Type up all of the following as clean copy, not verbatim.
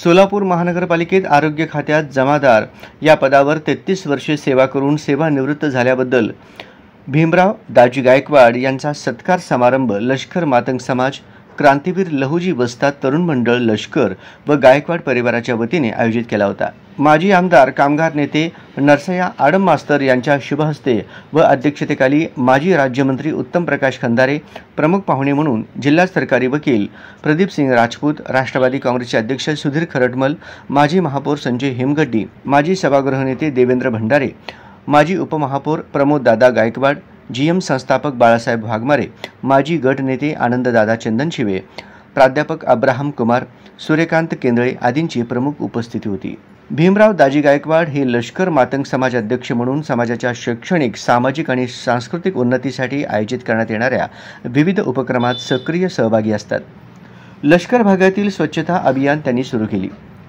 सोलापूर महानगरपालिकेत आरोग्य खात्यात जमादार या पदावर 33 वर्षे सेवा करून सेवानिवृत्त झाल्याबद्दल भीमराव दाजी गायकवाड यांचा सत्कार समारंभ लष्कर मातंग समाज, क्रांतीवीर लहुजी वस्ताद तरुण मंडळ लष्कर व गायकवाड परिवाराच्या वतीने आयोजित केला होता। माजी आमदार कामगार नेते नरसय्या आडम मास्तर यांच्या शुभहस्ते व अध्यक्षतेखाली माजी राज्यमंत्री उत्तम प्रकाश खंदारे, प्रमुख पाहुणे म्हणून जिल्हा सरकारी वकील प्रदीप सिंग राजपूत, राष्ट्रवादी काँग्रेसचे अध्यक्ष सुधीर खरटमल, माजी महापौर संजय हेमगड्डी, माजी सभागृह नेते देवेंद्र भंडारे, माजी उपमहापौर प्रमोद दादा गायकवाड, जीएम संस्थापक बाळासाहेब वाघमारे, माजी गट नेते आनंददादा चंदनशिवे, प्राध्यापक अब्राहम कुमार, सूर्यकांत केंद्रे आदींची प्रमुख उपस्थिती होती। भीमराव दाजी गायकवाड हे लष्कर मातंग समाज अध्यक्ष म्हणून समाजाच्या शैक्षणिक, सामाजिक आणि सांस्कृतिक उन्नतीसाठी आयोजित करण्यात येणाऱ्या विविध उपक्रमात सक्रिय सहभागी असतात। लष्कर भागातील स्वच्छता अभियान त्यांनी सुरू केली।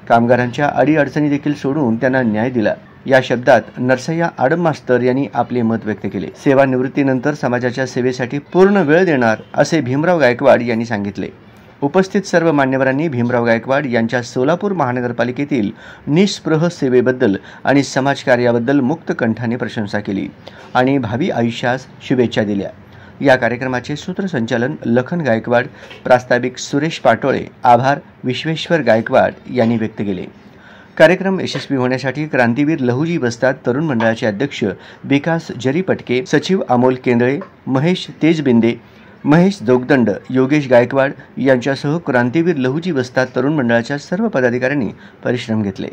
कामगारांच्या अडीअडचणी देखील सोडवून त्यांना न्याय दिला। या शब्दात नरसय्या आडम मास्तर यांनी आपले मत व्यक्त केले। सेवानिवृत्तीनंतर समाजाच्या सेवेसाठी पूर्ण वेळ देणार असे भीमराव गायकवाड यांनी सांगितले। उपस्थित सर्व मान्यवरांनी भीमराव गायकवाड यांच्या सोलापूर महानगरपालिकेतील निस्पृह सेवेबद्दल आणि समाजकार्याबद्दल मुक्त कंठाने प्रशंसा केली आणि भावी आयुष्यास शुभेच्छा दिल्या। या कार्यक्रमाचे सूत्रसंचालन लखन गायकवाड, प्रास्ताविक सुरेश पाटोळे, आभार विश्वेश्वर गायकवाड यांनी व्यक्त केले। कार्यक्रम यशस्वी होण्यासाठी क्रांतीवीर लहुजी वस्ताद तरुण मंडळाचे अध्यक्ष विकास जरीपटके, सचिव अमोल केंद्रे, महेश तेजबिंदे, महेश जोगदंड, योगेश गायकवाड यांच्यासह क्रांतीवीर लहुजी वस्ताद तरुण मंडळाच्या सर्व पदाधिकाऱ्यांनी परिश्रम घेतले।